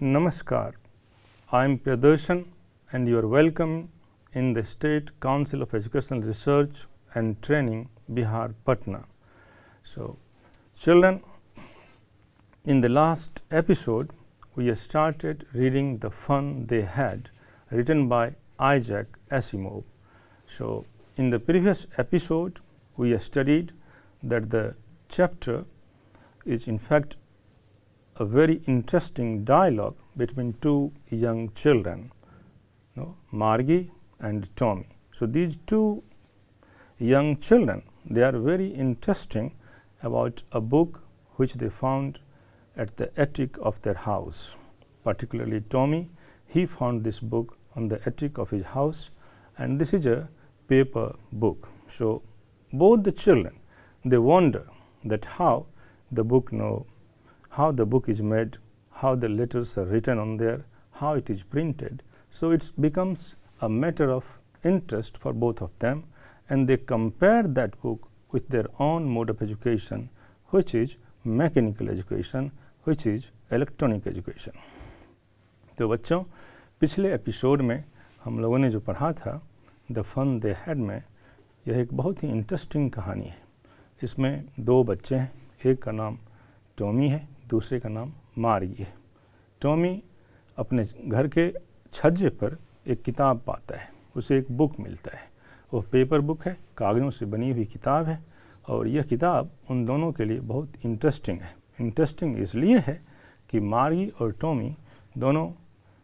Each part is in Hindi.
Namaskar, I am Priyadarshan and you are welcome in the State Council of Educational Research and Training, Bihar, Patna. So, children, in the last episode, we started reading The Fun They Had, written by Isaac Asimov. So, in the previous episode, we studied that the chapter is in fact a very interesting dialogue between two young children, Margie and Tommy. So, these two young children, they are very interesting about a book which they found at the attic of their house. Particularly Tommy, he found this book on the attic of his house, and this is a paper book. So, both the children, they wonder that how the book how the book is made, how the letters are written on there, how it is printed. So, it becomes a matter of interest for both of them, and they compare that book with their own mode of education, which is mechanical education, which is electronic education. तो बच्चों, पिछले एपिसोड में हम लोगों ने जो पढ़ा था द फन दे हैड में, यह एक बहुत ही इंटरेस्टिंग कहानी है। इसमें दो बच्चे हैं, एक का नाम टॉमी है, दूसरे का नाम मार्गी है। टॉमी अपने घर के छज्जे पर एक किताब पाता है, उसे एक बुक मिलता है। वो पेपर बुक है, कागज़ों से बनी हुई किताब है, और यह किताब उन दोनों के लिए बहुत इंटरेस्टिंग है। इंटरेस्टिंग इसलिए है कि मार्गी और टॉमी दोनों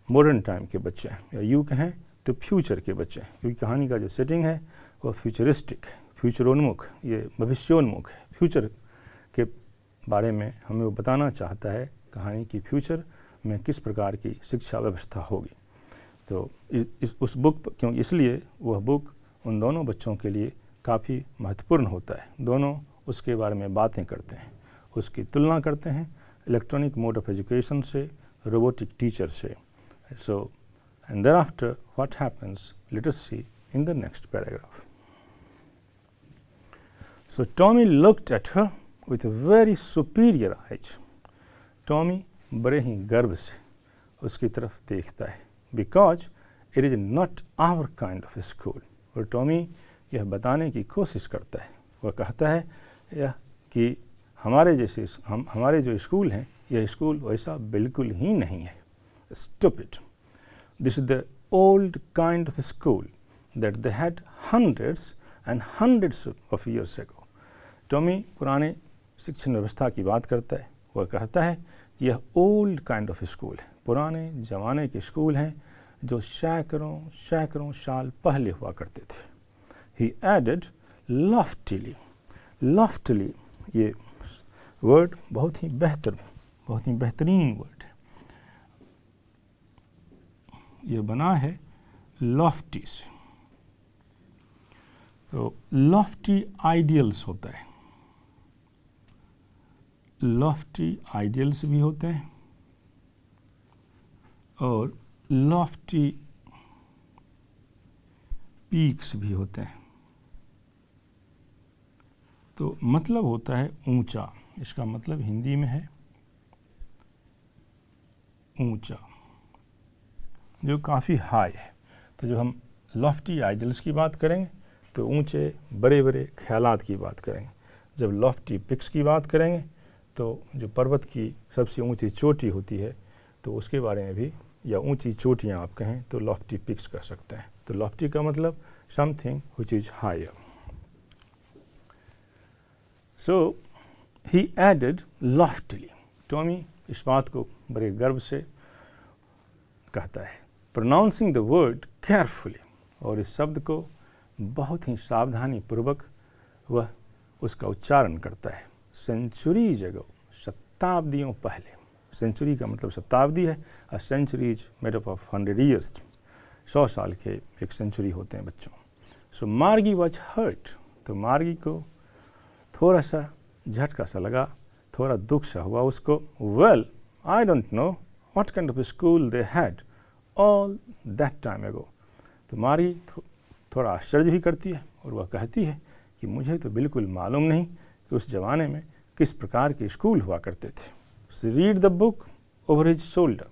मॉडर्न टाइम के बच्चे हैं, या यूँ कहें तो फ्यूचर के बच्चे हैं, क्योंकि कहानी का जो सेटिंग है वह फ्यूचरिस्टिक है, फ्यूचरोन्मुख, ये भविष्योन्मुख है। फ्यूचर के बारे में हमें वो बताना चाहता है कहानी की फ्यूचर में किस प्रकार की शिक्षा व्यवस्था होगी। तो उस बुक क्योंकि इसलिए वह बुक उन दोनों बच्चों के लिए काफ़ी महत्वपूर्ण होता है। दोनों उसके बारे में बातें करते हैं, उसकी तुलना करते हैं इलेक्ट्रॉनिक मोड ऑफ एजुकेशन से, रोबोटिक टीचर से। So and thereafter what happens, let us see in the next paragraph. So Tommy looked at her with a very superior eyes. Tommy बड़े ही गर्व से उसकी तरफ देखता है, because it is not our kind of school. और टॉमी यह बताने की कोशिश करता है, वह कहता है यह कि हमारे जो स्कूल हैं, यह स्कूल वैसा बिल्कुल ही नहीं है। Stupid. This is the old kind of school that they had hundreds and hundreds of years ago. Tommy पुराने शिक्षण व्यवस्था की बात करता है। वह कहता है यह ओल्ड काइंड ऑफ स्कूल है, पुराने ज़माने के स्कूल हैं जो सैकड़ों साल पहले हुआ करते थे। ही एडेड लॉफ्टिली, लॉफ्टिली ये वर्ड बहुत ही बेहतरीन वर्ड है। ये बना है लॉफ्टी से। तो लॉफ्टी आइडियल्स होता है, लॉफ्टी आइडियल्स भी होते हैं और लॉफ्टी पीक्स भी होते हैं। तो मतलब होता है ऊंचा, इसका मतलब हिंदी में है ऊंचा, जो काफ़ी हाई है। तो जब हम लॉफ्टी आइडियल्स की बात करेंगे तो ऊंचे बड़े बड़े ख्यालात की बात करेंगे। जब लॉफ्टी पिक्स की बात करेंगे तो जो पर्वत की सबसे ऊंची चोटी होती है तो उसके बारे में भी, या ऊंची चोटियां आप कहें तो लॉफ्टी पिक्स कर सकते हैं। तो लॉफ्टी का मतलब something which is higher. So he added loftily, Tommy इस बात को बड़े गर्व से कहता है, प्रोनाउंसिंग द वर्ड केयरफुली, और इस शब्द को बहुत ही सावधानी पूर्वक वह उसका उच्चारण करता है। सेंचुरी जगह, शताब्दियों पहले, सेंचुरी का मतलब शताब्दी है, a century is made up of 100 years, 100 साल के एक सेंचुरी होते हैं बच्चों। सो मार्गी वॉज हर्ट, तो मार्गी को थोड़ा सा झटका सा लगा, थोड़ा दुख सा हुआ उसको। Well I don't know what kind of school they had all that time एगो। तो मार्गी थोड़ा आश्चर्य भी करती है और वह कहती है कि मुझे तो बिल्कुल मालूम नहीं कि उस ज़माने में किस प्रकार के स्कूल हुआ करते थे। Read the book over his shoulder,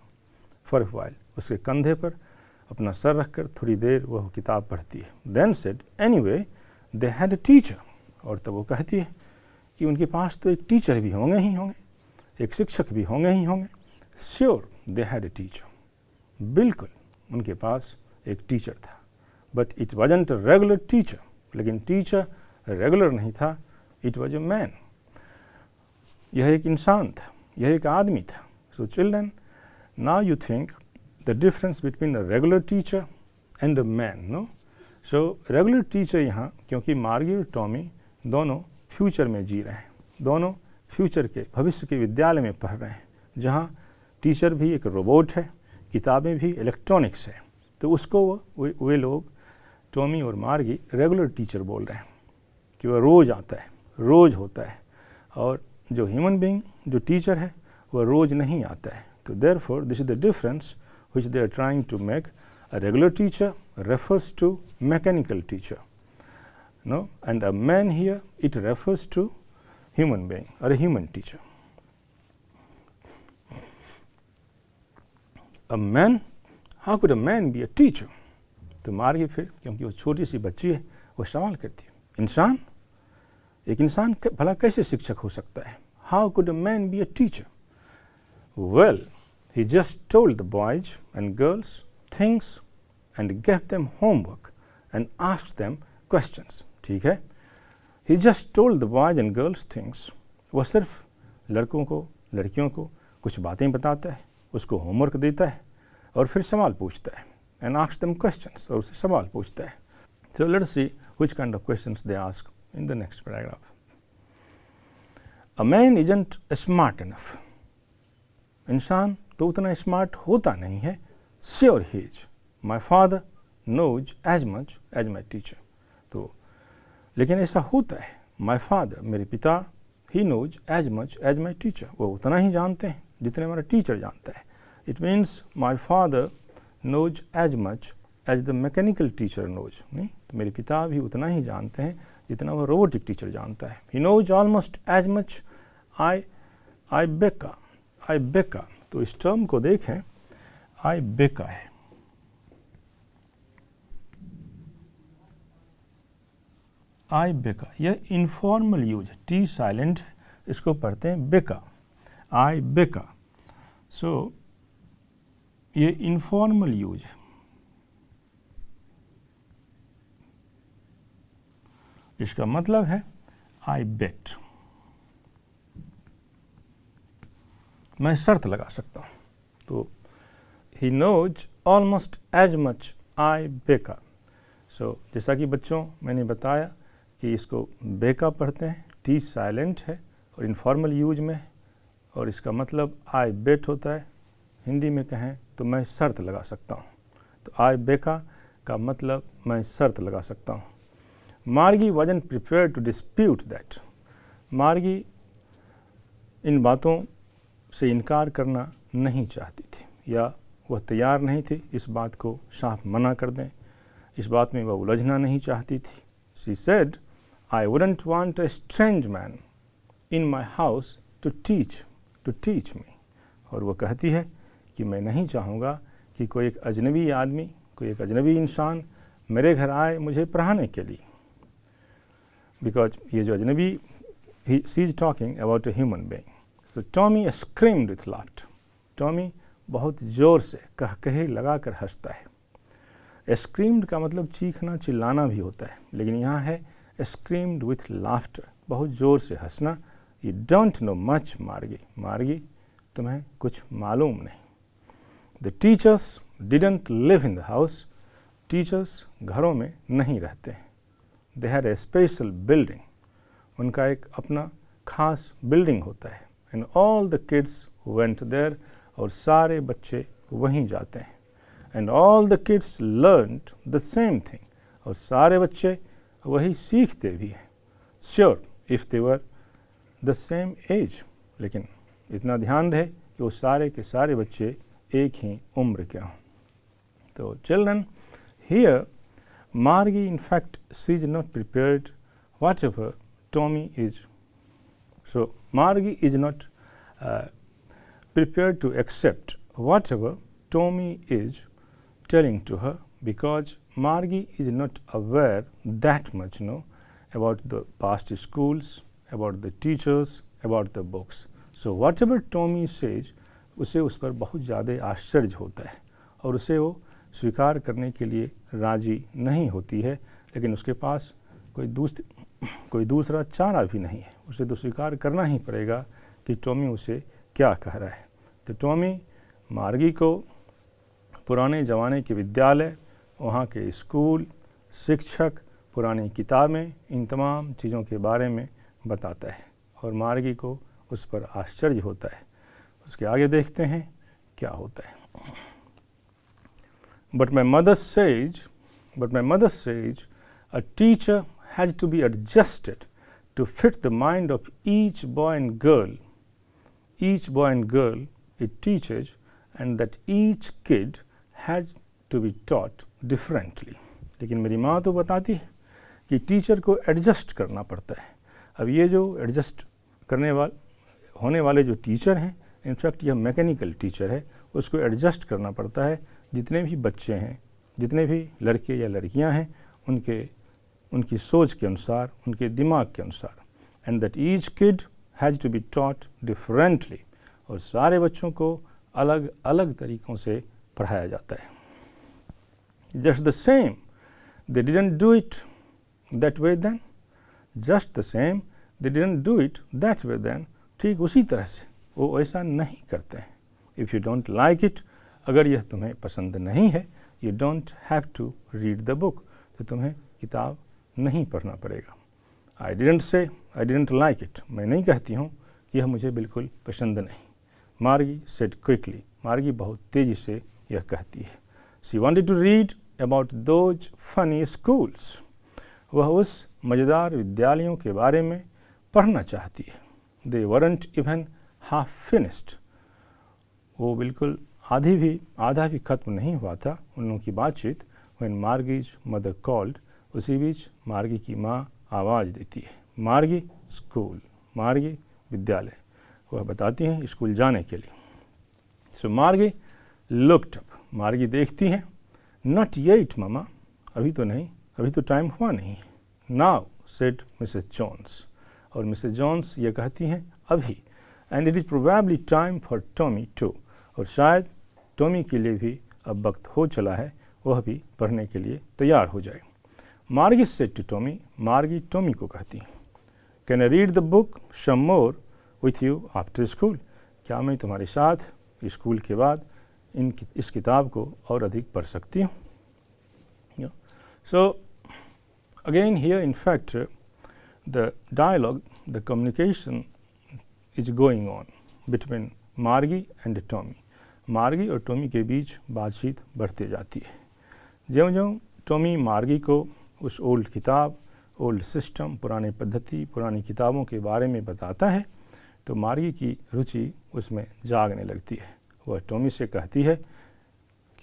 for a while, उसके कंधे पर अपना सर रखकर थोड़ी देर वह किताब पढ़ती है. Then said anyway they had a teacher, और तब वो कहती है कि उनके पास तो एक टीचर भी होंगे ही होंगे, एक शिक्षक भी होंगे ही होंगे. Sure they had a teacher, बिल्कुल उनके पास एक टीचर था. But it wasn't a regular teacher, लेकिन टीचर रेगुलर नहीं था. इट वाज अ मैन, यह एक इंसान था, यह एक आदमी था. So children, now you think the difference between a regular teacher and a man. No, so regular teacher यहाँ, क्योंकि मार्गी और टॉमी दोनों फ्यूचर में जी रहे हैं, दोनों फ्यूचर के भविष्य के विद्यालय में पढ़ रहे हैं, जहाँ टीचर भी एक रोबोट है, किताबें भी इलेक्ट्रॉनिक्स है. तो उसको वे लोग टॉमी और मार्गी रेगुलर टीचर बोल रहे हैं कि वह रोज़ आता है, रोज़ होता है. और जो ह्यूमन बीइंग, जो टीचर है, वह रोज़ नहीं आता है. तो therefore this is the difference which they are trying to make. A regular teacher refers to mechanical teacher, no, and a man here, it refers to human being or a human teacher. A man, how could a man be a teacher? तो मार्गी फिर, क्योंकि वो छोटी सी बच्ची है, वो सवाल करती है, इंसान, एक इंसान भला कैसे शिक्षक हो सकता है? How could a man be a teacher? Well, he just told the boys and girls things and gave them homework and asked them questions. ठीक है, he just told the boys and girls things. वह सिर्फ लड़कों को, लड़कियों को कुछ बातें बताता है, उसको होमवर्क देता है और फिर सवाल पूछता है. and asked them questions, और उससे सवाल पूछता है. So let's see which kind of questions they ask in the next paragraph. A man isn't smart enough. इंसान तो उतना स्मार्ट होता नहीं है. Sure he is. My father knows as much as my teacher. तो लेकिन ऐसा होता है. My father, मेरे पिता, he knows as much as my teacher. वो उतना ही जानते हैं जितने हमारा टीचर जानता है. It means my father knows as much as the mechanical teacher knows. नहीं, तो मेरे पिता भी उतना ही जानते हैं जितना वो रोबोटिक टीचर जानता है. He knows almost as much. I becca. तो इस टर्म को देखें, I becca है. I becca, यह इनफॉर्मल यूज है, टी साइलेंट है, इसको पढ़ते हैं बेका. I becca. सो ये इनफॉर्मल यूज है. इसका मतलब है I bet. मैं शर्त लगा सकता हूँ. तो he knows almost as much I becca. सो जैसा कि बच्चों मैंने बताया कि इसको बेका पढ़ते हैं, टी साइलेंट है और इनफॉर्मल यूज में है, और इसका मतलब आई बेट होता है. हिंदी में कहें तो मैं शर्त लगा सकता हूँ. तो आई बेका का मतलब मैं शर्त लगा सकता हूँ. मार्गी wasn't prepared to dispute that. मार्गी इन बातों से इनकार करना नहीं चाहती थी, या वह तैयार नहीं थी इस बात को साफ मना कर दें. इस बात में वह उलझना नहीं चाहती थी. She said, I wouldn't want a strange man in my house to teach me. और वो कहती है कि मैं नहीं चाहूँगा कि कोई एक अजनबी आदमी, कोई एक अजनबी इंसान मेरे घर आए मुझे पढ़ाने के लिए. बिकॉज ये जो अजनबी, she is talking about a human being. So Tommy screamed with laughter. Tommy बहुत ज़ोर से कहे लगा कर हंसता है. स्क्रीम्ड का मतलब चीखना, चिल्लाना भी होता है, लेकिन यहाँ है स्क्रीम्ड विथ लाफ्टर, बहुत ज़ोर से हंसना. यू डोंट नो मच मार्गी, तुम्हें कुछ मालूम नहीं. The teachers didn't live in the house. Teachers घरों में नहीं रहते हैं. They had a special building. उनका एक अपना खास बिल्डिंग होता है. And all the kids went there. और सारे बच्चे वहीं जाते हैं. And all the kids learned the same thing. और सारे बच्चे वही सीखते भी हैं. Sure, if they were the same age. लेकिन इतना ध्यान रहे कि वो सारे के सारे बच्चे एक ही उम्र के हों. तो children, here Margie in fact she is not prepared whatever Tommy is. So Margie is not prepared to accept whatever Tommy is telling to her, because Margie is not aware that much, about the past schools, about the teachers, about the books. So whatever Tommy says, उसे उस पर बहुत ज़्यादा आश्चर्य होता है और उसे वो स्वीकार करने के लिए राजी नहीं होती है, लेकिन उसके पास कोई दूसरा चारा भी नहीं है। उसे तो स्वीकार करना ही पड़ेगा कि टॉमी उसे क्या कह रहा है। तो टॉमी मार्गी को पुराने ज़माने के विद्यालय, वहाँ के स्कूल, शिक्षक, पुरानी किताबें, इन तमाम चीज़ों के बारे में बताता है और मार्गी को उस पर आश्चर्य होता है। उसके आगे देखते हैं क्या होता है। But my mother says a teacher has to be adjusted to fit the mind of each boy and girl it teaches, and that each kid has to be taught differently. लेकिन मेरी माँ तो बताती है कि टीचर को एडजस्ट करना पड़ता है। अब ये जो एडजस्ट होने वाले जो टीचर हैं, इनफैक्ट यह मैकेनिकल टीचर है, उसको एडजस्ट करना पड़ता है जितने भी बच्चे हैं, जितने भी लड़के या लड़कियां हैं, उनकी सोच के अनुसार, उनके दिमाग के अनुसार। And that each kid has to be taught differently, और सारे बच्चों को अलग अलग तरीक़ों से पढ़ाया जाता है। Just the same they didn't do it that way then, just the same they didn't do it that way then, ठीक उसी तरह से वो ऐसा नहीं करते हैं। If you don't like it, अगर यह तुम्हें पसंद नहीं है, you don't have to read the book, तो तुम्हें किताब नहीं पढ़ना पड़ेगा। आई डिडंट लाइक इट, मैं नहीं कहती हूँ कि यह मुझे बिल्कुल पसंद नहीं। मार्गी सेड क्विकली, मार्गी बहुत तेज़ी से यह कहती है। She wanted to read about those funny schools, वह उस मज़ेदार विद्यालयों के बारे में पढ़ना चाहती है। They weren't even half finished, वो बिल्कुल आधा भी खत्म नहीं हुआ था उन लोगों की बातचीत। व्हेन मार्गीज मदर कॉल्ड, उसी बीच मार्गी की माँ आवाज़ देती है। मार्गी स्कूल, मार्गी विद्यालय, वह बताती हैं स्कूल जाने के लिए। सो मार्गी लुक्ड अप, मार्गी देखती है। नॉट येट ममा, अभी तो नहीं, अभी तो टाइम हुआ नहीं। नाउ सेड मिसेस जॉन्स, और मिसेस जॉन्स ये कहती हैं अभी। And it is probably time for Tommy too, और शायद टॉमी के लिए भी अब वक्त हो चला है, वह भी पढ़ने के लिए तैयार हो जाए। Margie said to Tommy, Margie Tommy को कहती, can I read the book some more with you after school, क्या मैं तुम्हारे साथ स्कूल के बाद इस किताब को और अधिक पढ़ सकती हूँ। So again here in fact the dialogue, the communication is going on between Margie and Tommy. Margie और टॉमी के बीच बातचीत बढ़ती जाती है। ज्यों-ज्यों टॉमी मार्गी को उस ओल्ड किताब, ओल्ड सिस्टम, पुरानी पद्धति, पुरानी किताबों के बारे में बताता है, तो मार्गी की रुचि उसमें जागने लगती है। वह टॉमी से कहती है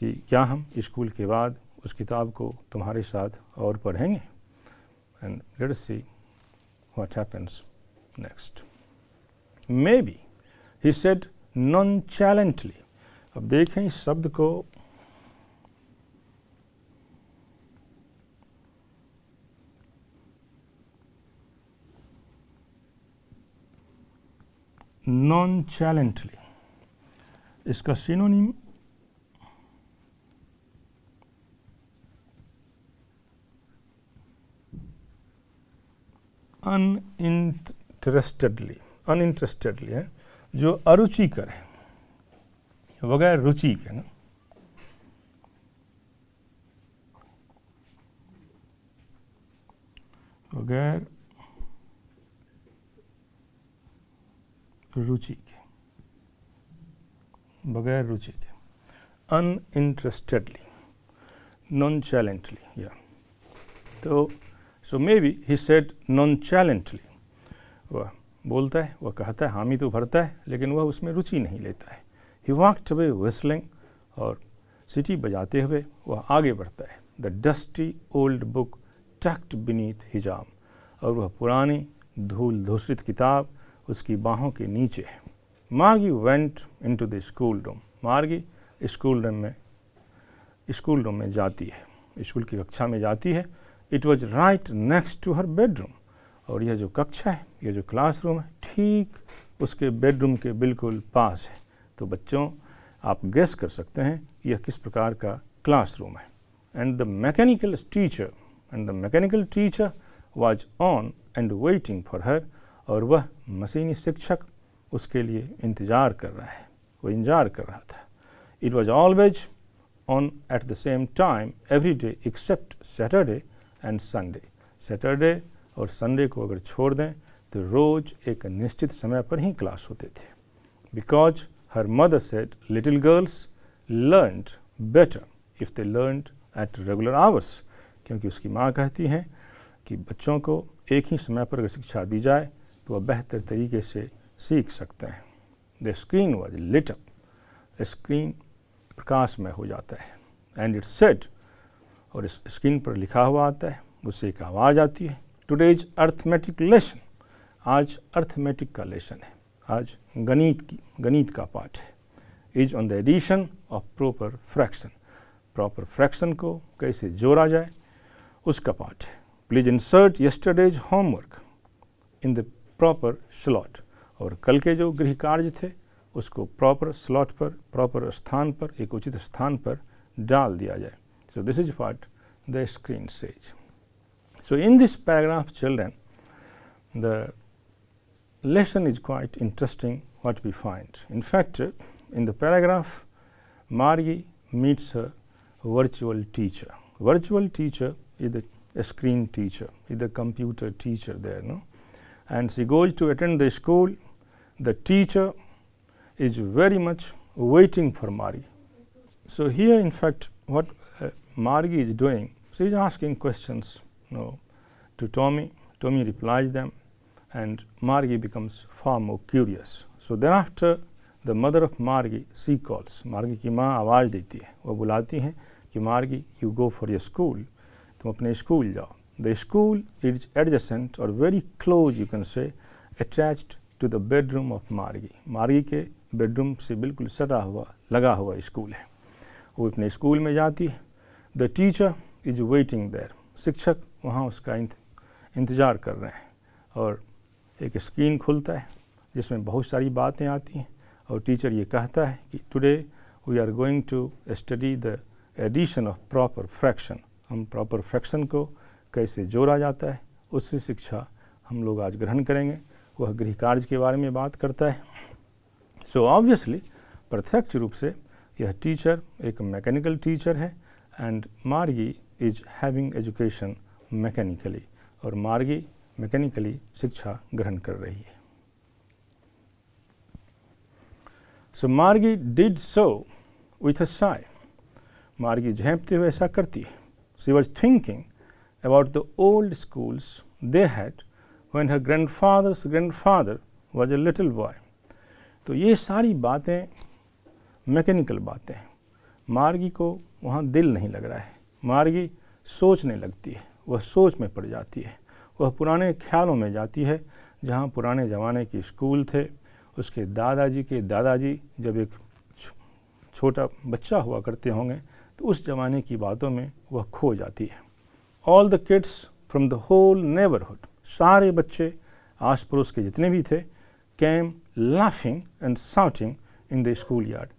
कि क्या हम स्कूल के बाद उस किताब को तुम्हारे साथ और पढ़ेंगे। And let us see what happens next. Maybe, he said nonchalantly. अब देखें इस शब्द को, nonchalantly, इसका सिनोनिम अनइंटरेस्टेडली है, जो अरुचिकर है, बगैर रुचि के ना। बगैर रुचि के, बगैर रुचि के, अनइंटरेस्टेडली, नॉनचैलेंटली, या तो सो मे बी ही सेड नॉनचैलेंटली, वह बोलता है, वह कहता है, हामी तो भरता है, लेकिन वह उसमें रुचि नहीं लेता है। ही वॉक्ड अवे व्हिस्लिंग, और सीटी बजाते हुए वह आगे बढ़ता है। The dusty old book tucked beneath his arm, और वह पुरानी धूल धूसरित किताब उसकी बाहों के नीचे है। Margie went into the school room, Margie school room में जाती है, स्कूल की कक्षा में जाती है। It was right next to her bedroom, और यह जो कक्षा है, यह जो क्लासरूम है, ठीक उसके बेडरूम के बिल्कुल पास है। तो बच्चों, आप गेस कर सकते हैं यह किस प्रकार का क्लासरूम है। And the mechanical teacher was on and waiting for her, और वह मशीनी शिक्षक उसके लिए इंतज़ार कर रहा है, वो इंतज़ार कर रहा था। It was always on at the same time every day except Saturday and Sunday. Saturday और संडे को अगर छोड़ दें तो रोज़ एक निश्चित समय पर ही क्लास होते थे। Because her mother said little girls learned better if they learned at regular hours, क्योंकि उसकी माँ कहती हैं कि बच्चों को एक ही समय पर अगर शिक्षा दी जाए तो वह बेहतर तरीके से सीख सकते हैं। The screen was lit up, screen प्रकाशमय हो जाता है। एंड इट सेड, और इस स्क्रीन पर लिखा हुआ आता है, उससे एक आवाज़ आती है, टुडेज अर्थमेटिक लेसन, आज अर्थमेटिक का लेसन है, आज गणित का पाठ है। Is on the addition of proper fraction, proper fraction को कैसे जोड़ा जाए उसका पाठ है। Please insert yesterday's homework in the proper slot, और कल के जो गृह कार्य थे उसको प्रॉपर स्लॉट पर, प्रॉपर स्थान पर, एक उचित स्थान पर डाल दिया जाए। So this is what the screen says. So in this paragraph, children, the lesson is quite interesting what we find. In fact, in the paragraph, Margie meets her virtual teacher. Virtual teacher is the screen teacher, is the computer teacher there, no? And she goes to attend the school. The teacher is very much waiting for Margie. So here, in fact, what Margie is doing, she is asking questions, to Tommy. Tommy replies them, and Margie becomes far more curious. So thereafter, the mother of Margie, she calls. Margie की माँ आवाज़ देती है, वो बुलाती हैं कि Margie, you go for your school. तुम अपने स्कूल जाओ. The school is adjacent or very close, you can say, attached to the bedroom of Margie. Margie के बेडरूम से बिल्कुल सटा हुआ, लगा हुआ स्कूल है. वो अपने स्कूल में जाती है. The teacher is waiting there. शिक्षक वहाँ उसका इंतज़ार कर रहे हैं, और एक स्क्रीन खुलता है जिसमें बहुत सारी बातें आती हैं, और टीचर ये कहता है कि today we are going to study the addition of proper fraction. हम प्रॉपर फ्रैक्शन को कैसे जोड़ा जाता है उससे शिक्षा हम लोग आज ग्रहण करेंगे। वह गृह कार्य के बारे में बात करता है। सो ऑब्वियसली प्रत्यक्ष रूप से यह टीचर एक मैकेनिकल टीचर है, एंड मार्गी इज हैविंग एजुकेशन मैकेनिकली, और मार्गी मैकेनिकली शिक्षा ग्रहण कर रही है। सो मार्गी did so with a Sai, मार्गी झेंपते हुए ऐसा करती है। She was thinking about the old schools they had when her grandfathers grandfather was a little boy. तो ये सारी बातें मैकेनिकल बातें हैं। मार्गी को वहाँ दिल नहीं लग रहा है। मार्गी सोचने लगती है, वह सोच में पड़ जाती है, वह पुराने ख्यालों में जाती है जहाँ पुराने ज़माने के स्कूल थे। उसके दादाजी के दादाजी जब एक छोटा बच्चा हुआ करते होंगे तो उस ज़माने की बातों में वह खो जाती है। All the kids from the whole neighbourhood, सारे बच्चे आस पड़ोस के जितने भी थे, came laughing and shouting in the school yard.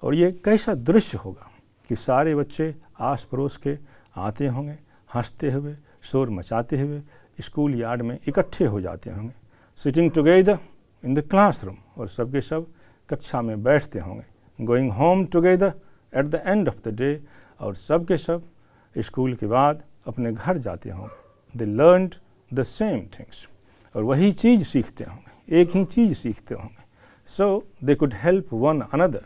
और ये कैसा दृश्य होगा कि सारे बच्चे आस पड़ोस के आते होंगे, हंसते हुए, शोर मचाते हुए स्कूल यार्ड में इकट्ठे हो जाते होंगे। Sitting together in the classroom, और सब के सब कक्षा में बैठते होंगे। Going home together at the end of the day, और सब के सब स्कूल के बाद अपने घर जाते होंगे। दे लर्नड द सेम थिंग्स, और वही चीज़ सीखते होंगे, एक ही चीज़ सीखते होंगे। So they could help one another,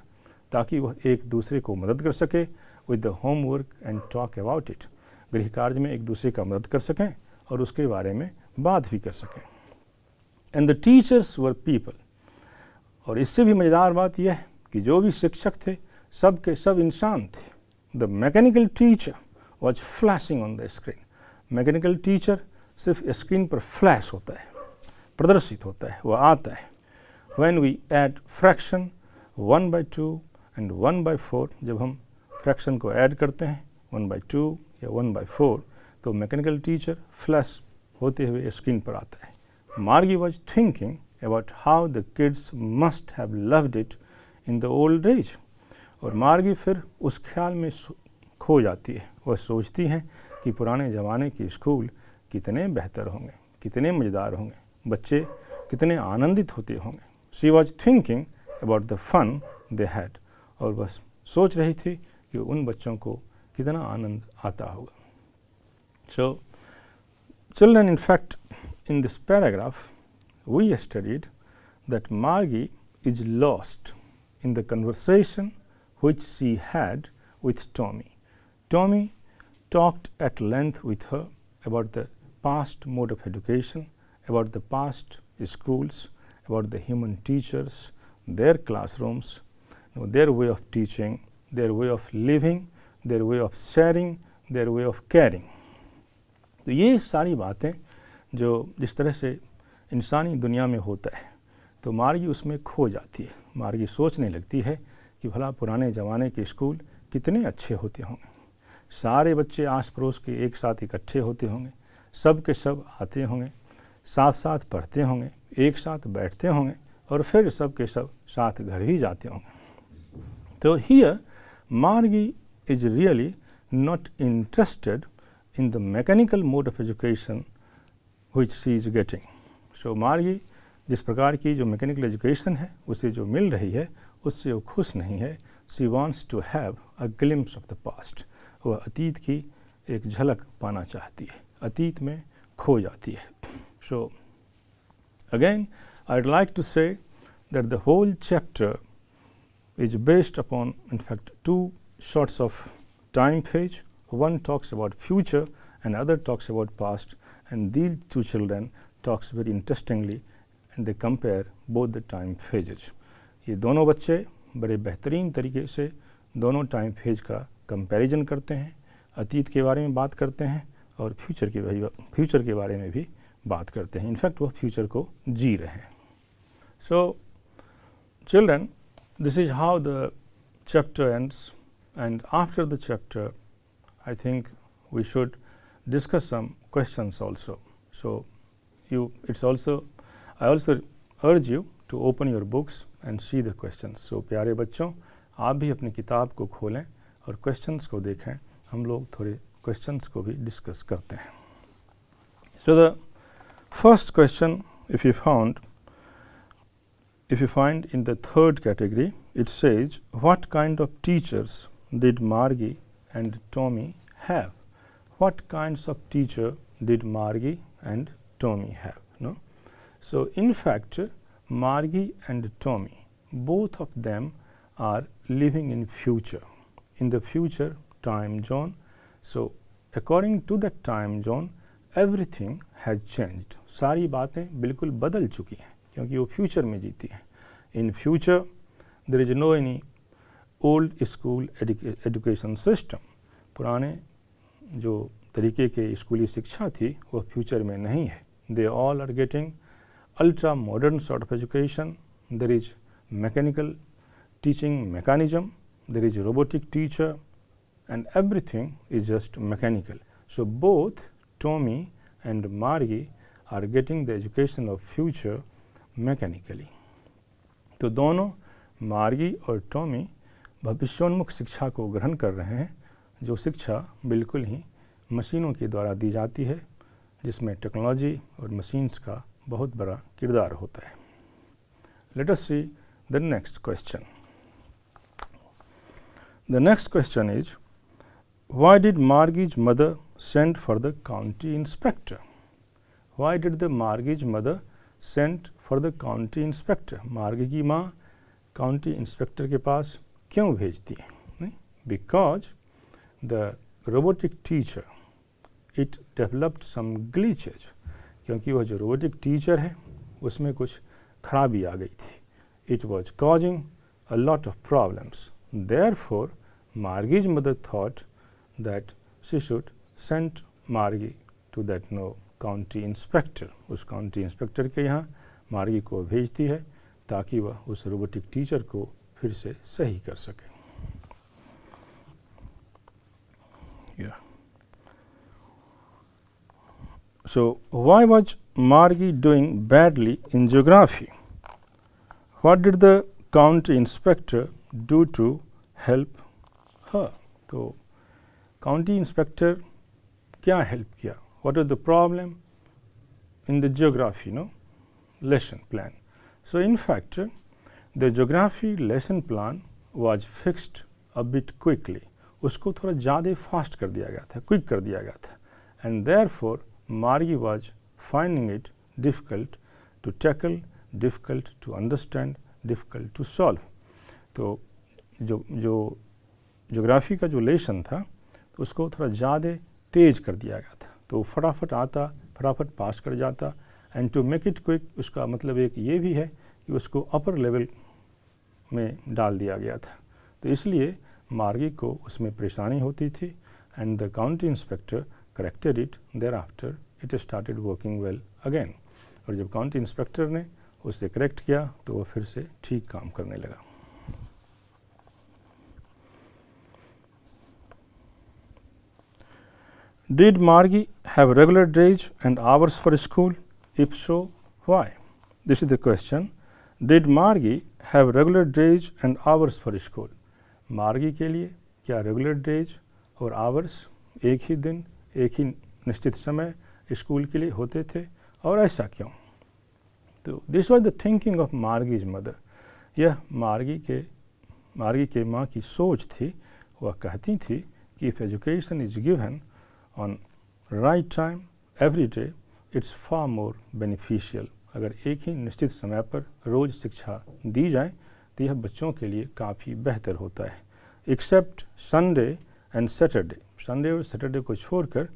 ताकि वह एक दूसरे को मदद कर सके with the homework and talk about it, गृह कार्य में एक दूसरे का मदद कर सकें और उसके बारे में बात भी कर सकें। And the teachers were people, और इससे भी मज़ेदार बात यह है कि जो भी शिक्षक थे सब के सब इंसान थे। The mechanical teacher was flashing on the screen, mechanical teacher सिर्फ स्क्रीन पर फ्लैश होता है, प्रदर्शित होता है, वह आता है। When we add fraction 1/2 and 1/4 जब हम फ्रैक्शन को ऐड करते हैं 1/2 या 1/4 तो मैकेनिकल टीचर फ्लैश होते हुए स्क्रीन पर आता है. मार्गी was thinking about how the kids must have loved it in the old age. और मार्गी फिर उस ख्याल में खो जाती है. वह सोचती है कि पुराने ज़माने के स्कूल कितने बेहतर होंगे, कितने मज़ेदार होंगे, बच्चे कितने आनंदित होते होंगे. She was thinking about the fun they had. और बस सोच रही थी कि उन बच्चों को कितना आनंद आता होगा. So children, in fact in this paragraph we studied that Margie is lost in the conversation which she had with Tommy. Tommy talked at length with her about the past mode of education, about the past schools, about the human teachers, their classrooms, their way of teaching, their way of living, their way of sharing, their way of caring. तो ये सारी बातें जो जिस तरह से इंसानी दुनिया में होता है तो मार्गी उसमें खो जाती है. मार्गी सोचने लगती है कि भला पुराने ज़माने के स्कूल कितने अच्छे होते होंगे, सारे बच्चे आस पड़ोस के एक साथ इकट्ठे होते होंगे, सब के सब आते होंगे, साथ साथ पढ़ते होंगे, एक साथ बैठते होंगे और फिर सब के सब साथ घर भी जाते होंगे. तो हियर मार्गी is really not interested in the mechanical mode of education which she is getting. So मार्गी जिस प्रकार की जो मैकेनिकल एजुकेशन है उसे जो मिल रही है उससे वो खुश नहीं है. She wants to have a glimpse of the past. वह अतीत की एक झलक पाना चाहती है, अतीत में खो जाती है. So again I'd like to say that the whole chapter is based upon in fact two sorts of time phase. One talks about future and other talks about past. And these two children talks very interestingly and they compare both the time phases. ये दोनों बच्चे बड़े बेहतरीन तरीके से दोनों टाइम फेज का कंपैरिजन करते हैं, अतीत के बारे में बात करते हैं और फ्यूचर के बारे में भी बात करते हैं. इनफैक्ट वो फ्यूचर को जी रहे हैं. So children, this is how the chapter ends and after the chapter I think we should discuss some questions also. So I also urge you to open your books and see the questions. So प्यारे बच्चों, आप भी अपनी किताब को खोलें और questions को देखें. हम लोग थोड़े questions को भी discuss करते हैं. So the first question, if you find in the third category, it says, what kind of teachers did Margie and Tommy have? What kinds of teacher did Margie and Tommy have? No? So in fact Margie and Tommy, both of them are living in future, in the future time zone. So according to that time zone everything has changed. सारी बातें बिल्कुल बदल चुकी हैं क्योंकि वो फ्यूचर में जीती हैं. In future there is no any old school education system. पुराने जो तरीके के स्कूली शिक्षा थी वो फ्यूचर में नहीं है. They all are getting ultra modern sort of education. There is mechanical teaching mechanism, there is robotic teacher and everything is just mechanical. So both Tommy and Margie are getting the education of future mechanically. तो दोनों मार्गी और टॉमी भविष्योन्मुख शिक्षा को ग्रहण कर रहे हैं, जो शिक्षा बिल्कुल ही मशीनों के द्वारा दी जाती है, जिसमें टेक्नोलॉजी और मशीन्स का बहुत बड़ा किरदार होता है. Let us see the next question. The next question is, why did Margie's mother send for the county inspector? Why did the Margie's mother send for the county inspector? Margie की माँ काउंटी इंस्पेक्टर के पास क्यों भेजती है? Because the robotic teacher it developed some glitches. क्योंकि वह जो रोबोटिक टीचर है उसमें कुछ खराबी आ गई थी. It was causing a lot of problems. Therefore Margie's mother thought that she should send Margie to that county inspector. उस काउंटी इंस्पेक्टर के यहाँ मार्गी को भेजती है ताकि वह उस रोबोटिक टीचर को फिर से सही कर सकें। So why was Margie doing badly in geography? What did the county inspector do to help her? तो काउंटी इंस्पेक्टर क्या हेल्प किया? What was the problem in the geography lesson plan? So in fact the geography lesson plan was fixed a bit quickly. उसको थोड़ा ज़्यादा फास्ट कर दिया गया था, क्विक कर दिया गया था, and therefore Margie was finding it difficult to tackle, difficult to understand, difficult to solve. तो जो ज्योग्राफी का जो लेसन था तो उसको थोड़ा ज़्यादा तेज़ कर दिया गया था, तो फटाफट आता, फटाफट पास कर जाता। And to make it quick, उसका मतलब एक ये भी है कि उसको अपर लेवल में डाल दिया गया था, तो इसलिए मार्गी को उसमें परेशानी होती थी। And the county inspector corrected it, there after it started working well again. और जब काउंटी इंस्पेक्टर ने उसे करेक्ट किया तो वो फिर से ठीक काम करने लगा। Did Margie have regular days and hours for school? If so, why? This is the question. Did Margie have regular days and hours for school? मार्गी के लिए क्या रेगुलर डेज और आवर्स एक ही दिन, एक ही निश्चित समय स्कूल के लिए होते थे, और ऐसा क्यों? तो this was the thinking of Margie's mother. यह मार्गी के माँ की सोच थी। वह कहती थी कि if education is given on right time every day it's far more beneficial. अगर एक ही निश्चित समय पर रोज़ शिक्षा दी जाए तो यह बच्चों के लिए काफ़ी बेहतर होता है। Except Sunday and Saturday, Sunday और सैटरडे को छोड़कर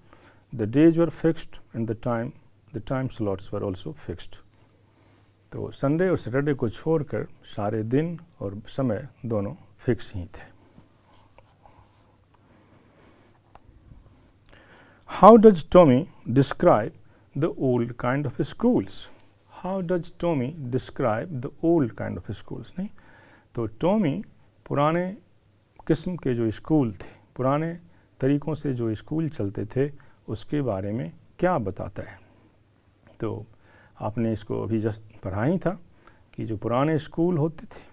the days were fixed and the time slots were also fixed. तो संडे और सैटरडे को छोड़कर सारे दिन और समय दोनों फिक्स ही थे। How does Tommy describe the old kind of schools? How does Tommy describe the old kind of schools? नहीं, तो टॉमी पुराने किस्म के जो स्कूल थे, पुराने तरीक़ों से जो स्कूल चलते थे, उसके बारे में क्या बताता है? तो आपने इसको अभी जस्ट पढ़ा ही था कि जो पुराने स्कूल होते थे,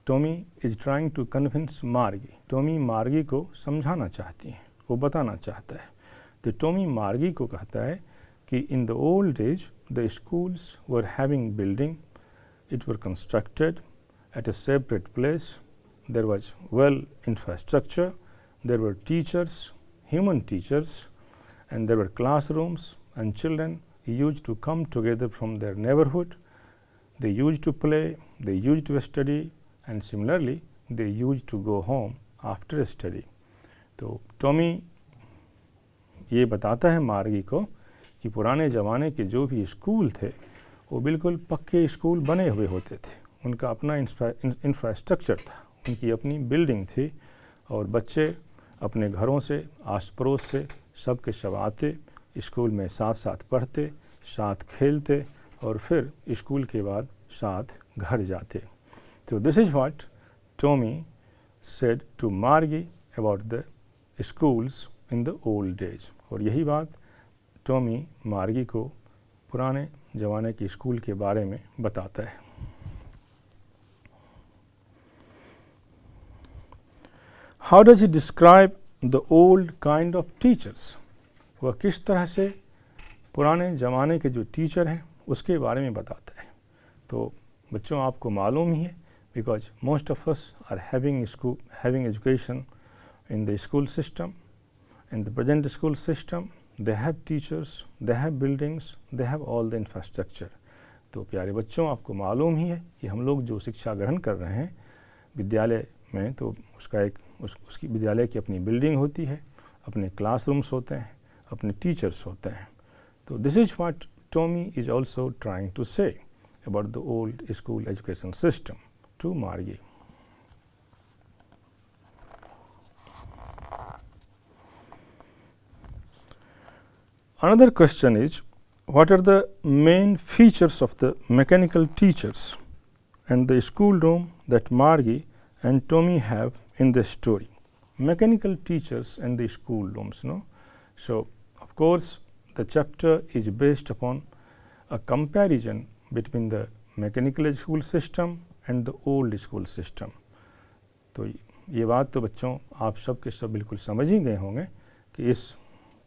Tommy is trying to convince Margie. Tommy Margie को समझाना चाहती है, वो बताना चाहता है। तो टॉमी मार्गी को कहता है कि इन the old days the schools were having building, it were constructed at a separate place, there was well infrastructure, there were teachers, human teachers, and there were classrooms, and children used to come together from their neighborhood. They used to play, they used to study, and similarly they used to go home after study. तो टॉमी ये बताता है मार्गी को कि पुराने ज़माने के जो भी स्कूल थे वो बिल्कुल पक्के स्कूल बने हुए होते थे, उनका अपना इंफ्रास्ट्रक्चर था, उनकी अपनी बिल्डिंग थी, और बच्चे अपने घरों से, आस पड़ोस से सब के सब आते, स्कूल में साथ साथ पढ़ते, साथ खेलते, और फिर स्कूल के बाद साथ घर जाते। तो this is what Tommy said to Margie about the schools in the old days. और यही बात टॉमी मार्गी को पुराने ज़माने के स्कूल के बारे में बताता है। How does he describe the old kind of teachers? वह किस तरह से पुराने ज़माने के जो टीचर हैं उसके बारे में बताता है। तो बच्चों आपको मालूम ही है, because most of us are having education in the school system. In the present school system, they have teachers, they have buildings, they have all the infrastructure. तो प्यारे बच्चों आपको मालूम ही है कि हम लोग जो शिक्षा ग्रहण कर रहे हैं विद्यालय में, तो उसकी विद्यालय की अपनी बिल्डिंग होती है, अपने क्लासरूम्स होते हैं, अपने टीचर्स होते हैं। तो this is what Tommy is also trying to say about the old school education system to Margie. Another question is, what are the main features of the mechanical teachers and the school room that Margie and Tommy have in the story. Mechanical teachers and the school rooms, no? So, of course, the chapter is based upon a comparison between the mechanical school system and the old school system. तो ये बात तो बच्चों आप सब के सब बिल्कुल समझ ही गए होंगे कि इस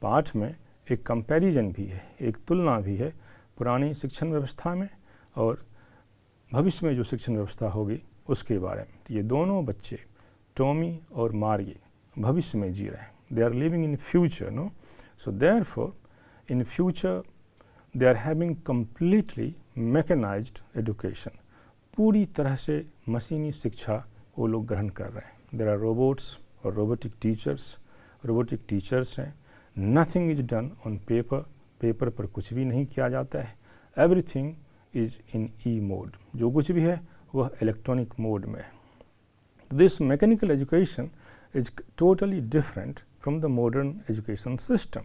पाठ में एक कंपैरिजन भी है, एक तुलना भी है पुरानी शिक्षण व्यवस्था में और भविष्य में जो शिक्षण व्यवस्था होगी उसके बारे में। तो ये दोनों बच्चे टॉमी और मार्गी भविष्य में जी रहे हैं। They are living in future, no? So therefore in future they are having completely mechanised education. पूरी तरह से मशीनी शिक्षा वो लोग ग्रहण कर रहे हैं। देयर आर रोबोट्स और रोबोटिक टीचर्स हैं। Nothing is done on paper पर कुछ भी नहीं किया जाता है। Everything is in E mode, जो कुछ भी है वह इलेक्ट्रॉनिक मोड में है। This mechanical education is totally different from the modern education system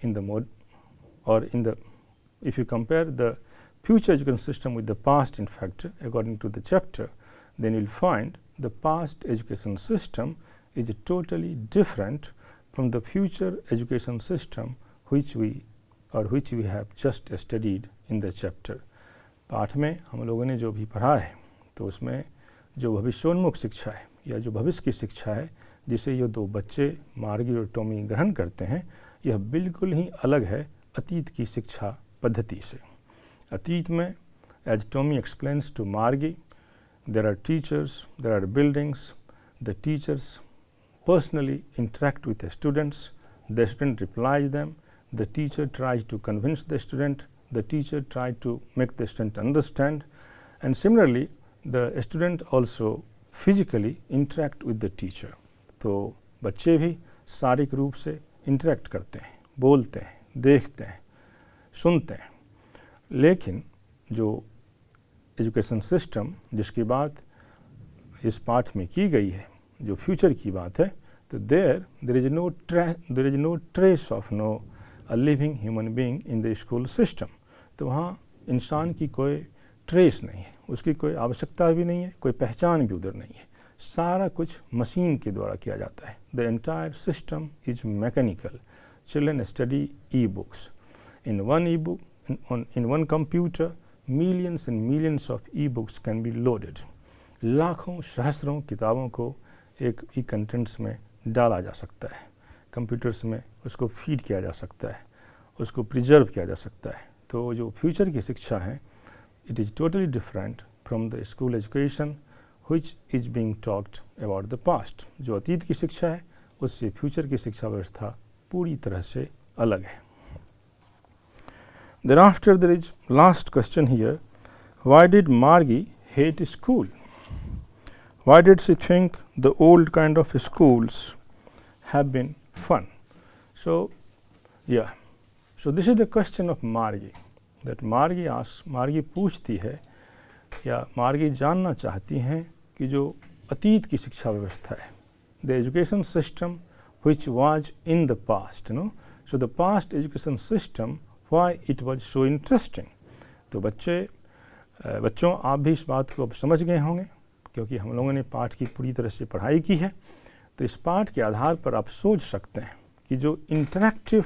in the mode और in the if you compare the future education system with the past, in fact, according to the chapter, then you'll find the past education system is totally different from the future education system which we have just studied in the chapter. पाठ में हम लोगों ने जो भी पढ़ा है तो उसमें जो भविष्योन्मुख शिक्षा है या जो भविष्य की शिक्षा है जिसे ये दो बच्चे मार्गी और टॉमी ग्रहण करते हैं, यह बिल्कुल ही अलग है अतीत की शिक्षा पद्धति से। अतीत में as Tommy explains to Margie, there are teachers, there are buildings, the teachers personally interact with the students, the student replies them, the teacher tries to convince the student, the teacher tries to make the student understand, and similarly the student also physically interact with the teacher. तो बच्चे भी शारीरिक रूप से इंटरेक्ट करते हैं, बोलते हैं, देखते हैं, सुनते हैं। लेकिन जो एजुकेशन सिस्टम जिसकी बात इस पाठ में की गई है, जो फ्यूचर की बात है, तो there is no trace of a living human being in the school system. तो वहाँ इंसान की कोई ट्रेस नहीं है, उसकी कोई आवश्यकता भी नहीं है, कोई पहचान भी उधर नहीं है। सारा कुछ मशीन के द्वारा किया जाता है। The entire system is mechanical. Children study e-books. In one e-book, in one computer, millions and millions of e-books can be loaded. लाखों सहस्रों किताबों को एक ई कंटेंट्स में डाला जा सकता है, कंप्यूटर्स में उसको फीड किया जा सकता है, उसको प्रिजर्व किया जा सकता है। तो जो फ्यूचर की शिक्षा है, it is totally different from the school education which is being talked about the past. जो अतीत की शिक्षा है उससे फ्यूचर की शिक्षा व्यवस्था पूरी तरह से अलग है। Thereafter there is last question here, why did Margie hate school? Why did she think the old kind of schools have been fun? So this is the question of Margie, that Margie asks, Margie पूछती है या Margie जानना चाहती हैं कि जो अतीत की शिक्षा व्यवस्था है, the education system which was in the past, so the past education system, why it was so interesting. तो बच्चों आप भी इस बात को अब समझ गए होंगे क्योंकि हम लोगों ने पाठ की पूरी तरह से पढ़ाई की है। तो इस पाठ के आधार पर आप सोच सकते हैं कि जो इंटरैक्टिव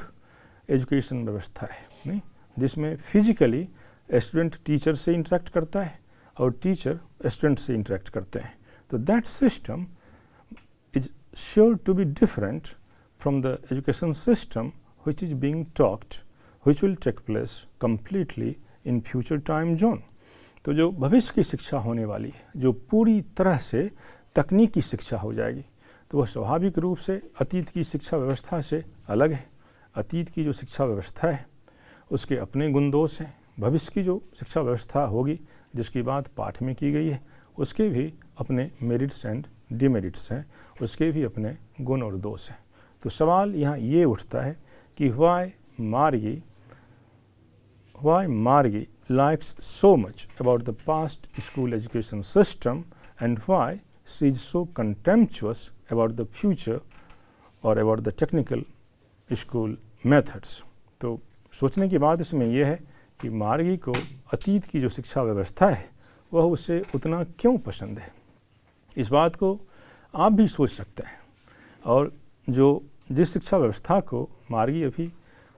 एजुकेशन व्यवस्था है, नहीं, जिसमें फिजिकली स्टूडेंट टीचर से इंटरेक्ट करता है और टीचर स्टूडेंट से इंटरेक्ट करते हैं, तो that system is sure to be different from the education system which is being taught, which will take place completely in future time zone. तो जो भविष्य की शिक्षा होने वाली है, जो पूरी तरह से तकनीकी शिक्षा हो जाएगी, तो वह स्वाभाविक रूप से अतीत की शिक्षा व्यवस्था से अलग है। अतीत की जो शिक्षा व्यवस्था है उसके अपने गुण दोष हैं। भविष्य की जो शिक्षा व्यवस्था होगी जिसकी बात पाठ में की गई है उसके भी अपने मेरिट्स एंड डिमेरिट्स हैं, उसके भी अपने गुण और दोष हैं। तो सवाल यहाँ ये उठता है कि why Margie likes so much about the past school education system and why she is so contemptuous about the future or about the technical school methods. तो सोचने की बात इसमें यह है कि मार्गी को अतीत की जो शिक्षा व्यवस्था है वह उसे उतना क्यों पसंद है इस बात को आप भी सोच सकते हैं। और जिस शिक्षा व्यवस्था को मार्गी अभी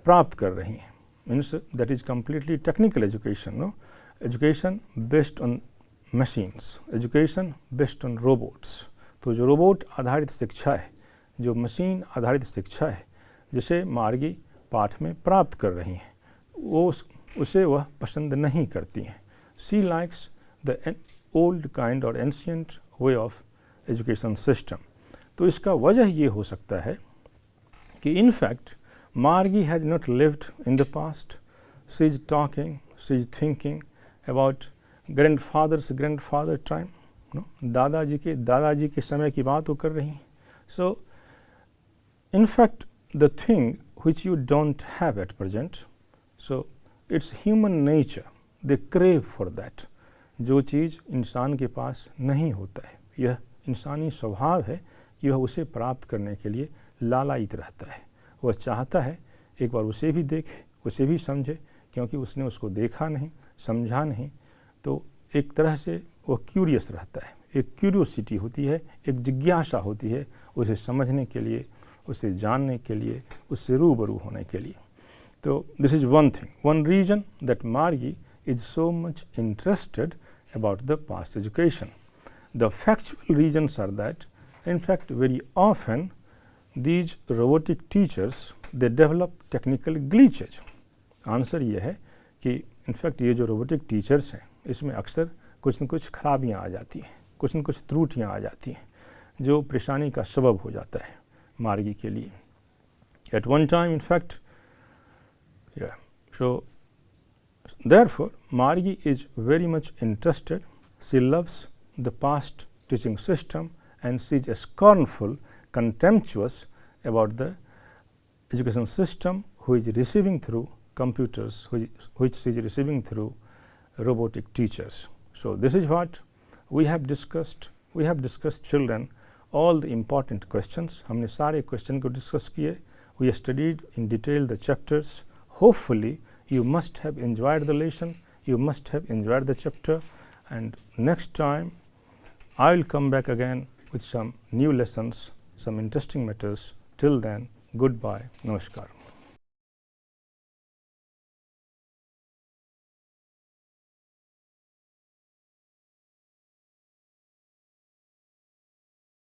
प्राप्त कर रही हैं, means that is completely technical education, no, education based on machines, education based on robots. तो जो रोबोट आधारित शिक्षा है, जो मशीन आधारित शिक्षा है, जिसे मार्गी पाठ में प्राप्त कर रही हैं, उसे वह पसंद नहीं करती हैं। She likes the old kind और ancient way of education system. तो इसका वजह ये हो सकता है कि in fact Margie has not lived in the past, she is talking, she is thinking about grandfather time, no, दादाजी के समय की बात वो कर रही हैं। So in fact the thing which you don't have at present, so it's human nature, they crave for that। जो चीज़ इंसान के पास नहीं होता है, यह इंसानी स्वभाव है कि वह उसे प्राप्त करने के लिए लालायित रहता है। वह चाहता है एक बार उसे भी देखे, उसे भी समझे, क्योंकि उसने उसको देखा नहीं, समझा नहीं, तो एक तरह से वह क्यूरियस रहता है। एक क्यूरियोसिटी होती है, एक जिज्ञासा होती है उसे समझने के लिए, उसे जानने के लिए, उससे रूबरू होने के लिए। तो this is one thing, one reason that मार्गी is so much interested about the past education. The factual reasons are that in fact very often these robotic teachers they develop technical glitches. Answer ये है कि इनफैक्ट ये जो रोबोटिक टीचर्स हैं, इसमें अक्सर कुछ न कुछ खराबियाँ आ जाती हैं, कुछ न कुछ त्रुटियाँ आ जाती हैं, जो परेशानी का सबब हो जाता है मार्गी के लिए। At one time, in fact, yeah, so therefore Margi is very much interested, she loves the past teaching system and she is scornful, contemptuous about the education system which is receiving through computers, which she is receiving through robotic teachers. So this is what we have discussed. We have discussed children all the important questions. हमने सारे क्वेश्चन को डिस्कस किए. We studied in detail the chapters. Hopefully you must have enjoyed the lesson, you must have enjoyed the chapter, and next time I will come back again with some new lessons, some interesting matters. Till then, goodbye, namaskar.